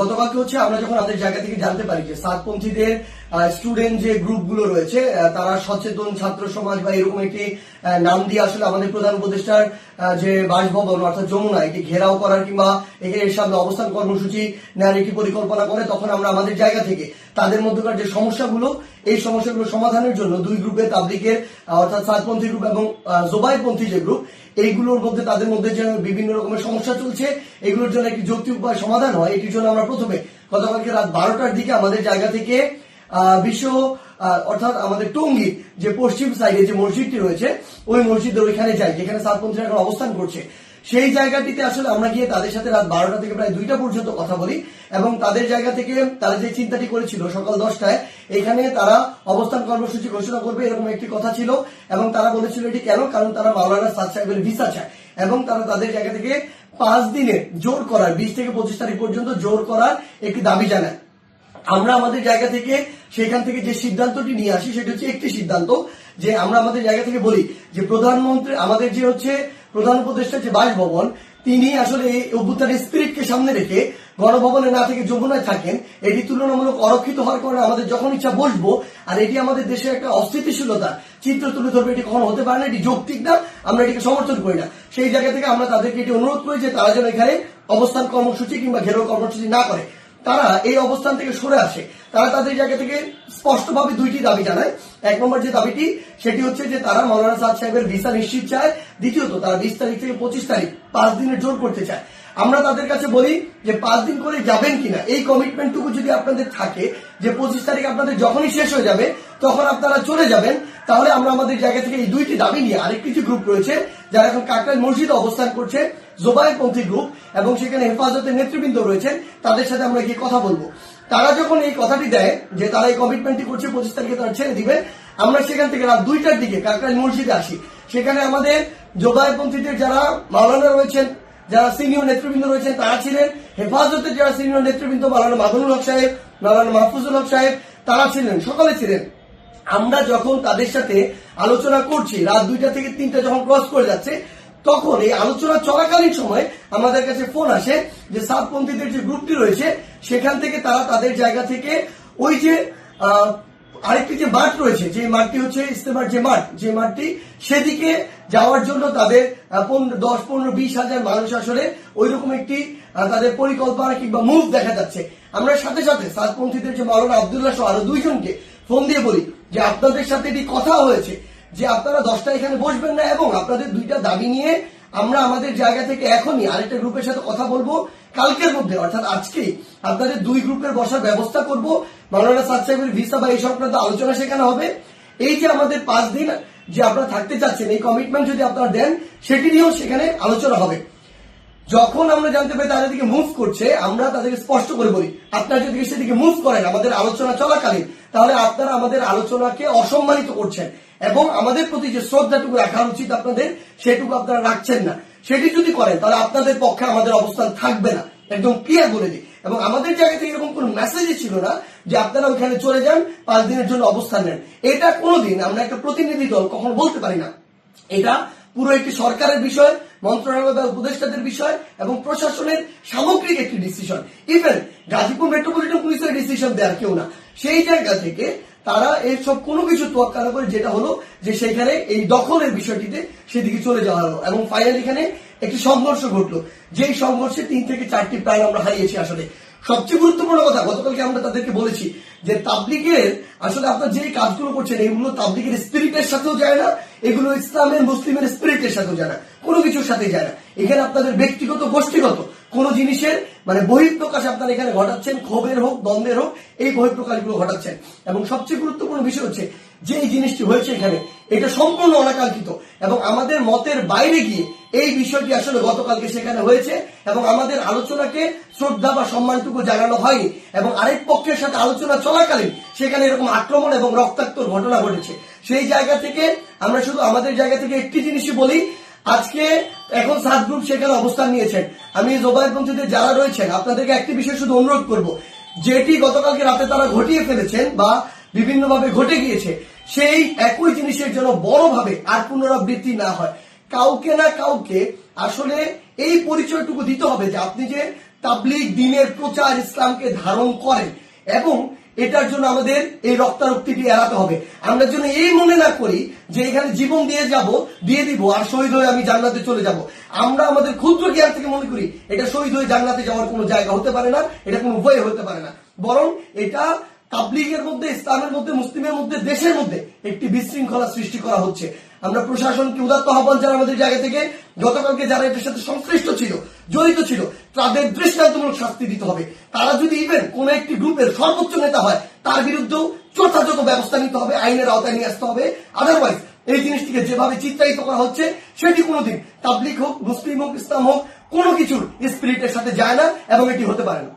গতকালকে হচ্ছে আমরা যখন আমাদের জায়গা থেকে জানতে পারি যে সাতপন্থীদের স্টুডেন্ট যে গ্রুপগুলো রয়েছে তারা সচেতন ছাত্র সমাজ বা এরকম একটি নাম দিয়ে আসলে আমাদের প্রধান উপদেষ্টার যে বাসভবন অর্থাৎ যমুনা এটি ঘেরাও করার কিংবা এর সামনে অবস্থান কর্মসূচি নেওয়ার একটি পরিকল্পনা করে, তখন আমরা আমাদের জায়গা থেকে তাদের মধ্যকার যে সমস্যাগুলো এই সমস্যাগুলো সমাধানের জন্য দুই গ্রুপের তাবলিগের অর্থাৎ সাতপন্থী গ্রুপ এবং জোবাইরপন্থী যে গ্রুপ এইগুলোর মধ্যে তাদের মধ্যে যে বিভিন্ন রকমের সমস্যা চলছে এগুলোর জন্য একটি যৌক্তিক উপায় সমাধান হয়, এটির জন্য আমরা প্রথমে গতকালকে রাত 12টার দিকে আমাদের জায়গা থেকে বিশ্ব অর্থাৎ আমাদের টঙ্গীর যে পশ্চিম সাইডে যে মসজিদটি রয়েছে ওই মসজিদের ওইখানে যাই যেখানে সাতপন্থীরা এখন অবস্থান করছে। সেই জায়গাটিতে আসলে আমরা গিয়ে তাদের সাথে রাত 12টা থেকে প্রায় 2টা পর্যন্ত কথা বলি এবং তাদের জায়গা থেকে তারা যে চিন্তাটি করেছিল সকাল 10টায় এখানে তারা অবস্থান কর্মসূচি ঘোষণা করবে এরকম একটি কথা ছিল এবং তারা বলেছিল এটি কেন, কারণ তারা মাওলানা সাদ সাহেবের ভিসা চায় এবং তারা তাদের জায়গা থেকে 5 দিনের জোর করার 20 থেকে 25 তারিখ পর্যন্ত জোর করার একটি দাবি জানায়। আমরা আমাদের জায়গা থেকে সেখান থেকে যে সিদ্ধান্তটি নিয়ে আসি সেটা হচ্ছে একটি সিদ্ধান্ত যে আমরা আমাদের জায়গা থেকে বলি যে প্রধানমন্ত্রী আমাদের যে হচ্ছে প্রধান উপদেষ্টা যে বাসভবন তিনি আসলে এই অভ্যুত্থানের স্পিরিটকে সামনে রেখে গণভবনে না থেকে যমুনায় থাকেন, এটি তুলনামূলক অরক্ষিত হওয়ার কারণে আমাদের যখন ইচ্ছা বসবো আর এটি আমাদের দেশের একটা অস্থিতিশীলতা চিত্র তুলে ধরবে, এটি কখনো হতে পারে না, এটি যৌক্তিক না, আমরা এটিকে সমর্থন করি না। সেই জায়গা থেকে আমরা তাদেরকে এটি অনুরোধ করি যে তারা যেন এখানে অবস্থান কর্মসূচি কিংবা ঘেরাও কর্মসূচি না করে, তারা এই অবস্থান থেকে সরে আসে। তারা তাদের জায়গা থেকে স্পষ্টভাবে দুইটি দাবি জানায়। এক নম্বর যে দাবিটি সেটি হচ্ছে যে তারা মাওলানা সাদ সাহেবের ভিসা নিশ্চিত চায়, দ্বিতীয়ত তারা 20 তারিখ থেকে 25 তারিখ 5 দিনের জোর করতে চায়। আমরা তাদের কাছে বলি যে 5 দিন করে যাবেন কিনা এই কমিটমেন্টটুকু যদি আপনাদের থাকে যে 25 তারিখ আপনাদের যখনই শেষ হয়ে যাবে তখন আপনারা চলে যাবেন, তাহলে আমরা আমাদের জায়গা থেকে এই দুইটি দাবি নিয়ে আরেকটি যে গ্রুপ রয়েছে যারা এখন কাকরাইল মসজিদে অবস্থান করছে জোবাইরপন্থী গ্রুপ এবং সেখানে হেফাজতের নেতৃবৃন্দ রয়েছেন তাদের সাথে আমরা গিয়ে কথা বলবো। তারা যখন এই কথাটি দেয় যে তারা এই কমিটমেন্টটি করছে 25 তারিখে তারা ছেড়ে দিবে, আমরা সেখান থেকে রাত 2টার দিকে কাকরাইল মসজিদে আসি। সেখানে আমাদের জোবাইরপন্থীদের যারা মাওলানা রয়েছেন যারা সিনিয়র নেতৃবৃন্দ রয়েছেন তারা ছিলেন, হেফাজতের যারা সিনিয়র নেতৃবৃন্দ মাওলানা মাদুনুল হক সাহেব মাওলানা মাহফুজুল হক সাহেব তারা ছিলেন, সকলে ছিলেন। আমরা যখন তাদের সাথে আলোচনা করছি রাত 2টা থেকে 3টা যখন ক্রস করে যাচ্ছে তখন এই আলোচনা চলাকালীন সময় আমাদের কাছে ফোন আসে যে সাতপন্থীদের যে গ্রুপটি রয়েছে সেখান থেকে তারা তাদের জায়গা থেকে ওই যে আরেকটি যে মাঠ রয়েছে যে মাঠটি হচ্ছে ইস্তেমার যে মাঠটি সেদিকে যাওয়ার জন্য তাদের 10, 15, 20 হাজার মানুষ আসলে ওইরকম একটি তাদের পরিকল্পনা কিংবা মুভ দেখা যাচ্ছে। আমরা সাথে সাথে সাতপন্থীদের যে মাওলানা আব্দুল্লাহ সহ আরো 2 জনকে ফোন দিয়ে বলি যে আপনাদের সাথে এটি কথা হয়েছে যে আপনারা 10টা এখানে বসবেন না এবং আপনাদের 2টা দাবি নিয়ে আমরা আমাদের জায়গা থেকে এখনই আরেকটা গ্রুপের সাথে কথা বলবো, কালকের মধ্যে অর্থাৎ আজকেই আপনাদের 2 গ্রুপের বসার ব্যবস্থা করব, মাওলানা সাদ সাহেবের ভিসা বা এই সংক্রান্ত আলোচনা সেখানে হবে। এই যে আমাদের 5 দিন যে আপনারা থাকতে চাচ্ছেন এই কমিটমেন্ট যদি আপনারা দেন সেটি নিয়েও সেখানে আলোচনা হবে। যখন আমরা জানতে পারি তাদের দিকে মুভ করছে আমরা তাদেরকে স্পষ্ট করে বলি আপনারা যদি সেদিকে মুভ করেন আমাদের আলোচনা চলাকালীন তাহলে আপনারা আমাদের আলোচনাকে অসম্মানিত করছেন এবং আমাদের প্রতি যে শ্রদ্ধাটুকু রাখা উচিত আপনাদের সেটুকু আপনারা রাখছেন না। সেটি যদি করেন তাহলে আপনাদের পক্ষে আমাদের অবস্থান থাকবে না, একদম ক্লিয়ার বলে দিই। এবং আমাদের জায়গা থেকে এরকম কোন মেসেজই ছিল না যে আপনারা ওইখানে চলে যান 5 দিনের জন্য অবস্থান নেন। এটা কোনোদিন আমরা একটা প্রতিনিধি দল কখনো বলতে পারি না। এটা পুরো একটি সরকারের বিষয়, মন্ত্রণালয় বা উপদেষ্টাদের বিষয় এবং প্রশাসনের সামগ্রিক একটি ডিসিশন। ইভেন গাজীপুর মেট্রোপলিটন পুলিশের ডিসিশন দেওয়ার কেউ না। সেই জায়গা থেকে তারা এইসব কোনো কিছু তোয়াক্কা না করে যেটা হলো যে সেখানে এই দখলের বিষয়টিতে সেদিকে চলে যাওয়া হলো এবং ফাইনালি এখানে একটি সংঘর্ষ ঘটলো, যেই সংঘর্ষে 3 থেকে 4টি প্রাণ আমরা হারিয়েছি। আসলে সবচেয়ে গুরুত্বপূর্ণ কথা গতকালকে আমরা তাদেরকে বলেছি যে তাবলিগের আসলে আপনারা যে কাজগুলো করছেন এগুলো তাবলিগের স্পিরিটের সাথেও যায় না, এগুলো ইসলামের মুসলিমের স্পিরিটের সাথেও যায় না, কোনো কিছুর সাথে যায় না। এখানে আপনাদের ব্যক্তিগত গোষ্ঠীগত কোন জিনিসের মানে বহিঃপ্রকাশ আপনারা এখানে ঘটাচ্ছেন, ক্ষোভের হোক দ্বন্দ্বের হোক এই বহিঃপ্রকাশগুলো ঘটাচ্ছেন। এবং সবচেয়ে গুরুত্বপূর্ণ বিষয় হচ্ছে যে এই জিনিসটি হয়েছে এখানে এটা সম্পূর্ণ অনাকাঙ্ক্ষিত এবং আমাদের মতের বাইরে গিয়ে এই বিষয়টি আসলে গতকালকে সেখানে হয়েছে এবং আমাদের আলোচনাকে শ্রদ্ধা বা সম্মানটুকু জানানো হয়নি এবং আরেক পক্ষের সাথে আলোচনা চলাকালীন সেখানে এরকম আক্রমণ এবং রক্তাক্ত ঘটনা ঘটেছে। সেই জায়গা থেকে আমরা শুধু আমাদের জায়গা থেকে একটি জিনিসই বলি, আজকে এখন 7 গ্রুপ সেখানে অবস্থান নিয়েছেন। আমি জোবাইরপন্থীদের যারা রয়েছেন আপনাদেরকে একটি বিষয় শুধু অনুরোধ করব, যেটি গতকালকে রাতে তারা ঘটিয়ে ফেলেছেন বা বিভিন্নভাবে ঘটে গিয়েছে সেই একই জিনিসের জন্য বড়ভাবে আর পুনরাবৃত্তি না হয়। কাউকে না কাউকে আসলে এই পরিচয়টুকু দিতে হবে যে আপনি যে তাবলীগ দ্বীনের প্রচার ইসলামকে ধারণ করে, এবং এটার জন্য আমাদের এই রক্তারক্তিটি এড়াতে হবে। আমরা যেন এই মনে না করি যে এখানে জীবন দিয়ে দিব আর শহীদ হয়ে আমি জান্নাতে চলে যাব। আমরা আমাদের ক্ষুদ্র জ্ঞান থেকে মনে করি এটা শহীদ হয়ে জান্নাতে যাওয়ার কোনো জায়গা হতে পারে না, এটা কোনো উপায় হতে পারে না, বরং এটা তাবলীগের মধ্যে, ইসলামের মধ্যে, মুসলিমের মধ্যে, দেশের মধ্যে একটি বিশৃঙ্খলা সৃষ্টি করা হচ্ছে। আমরা প্রশাসনকে উদাত্ত আহ্বান জানাই আমাদের জায়গা থেকে, গতকালকে যারা এটার সাথে সংশ্লিষ্ট ছিল, জড়িত ছিল, তাদের দৃষ্টান্তমূলক শাস্তি দিতে হবে। তারা যদি ইভেন কোন একটি গ্রুপের সর্বোচ্চ নেতা হয়, তার বিরুদ্ধেও যথাযথ ব্যবস্থা নিতে হবে, আইনের আওতায় নিয়ে আসতে হবে। আদারওয়াইজ এই জিনিসটিকে যেভাবে চিত্রায়িত করা হচ্ছে সেটি কোনোদিন তাবলীগ হোক, মুসলিম হোক, ইসলাম হোক, কোনো কিছুর স্পিরিটের সাথে যায় না এবং এটি হতে পারে না।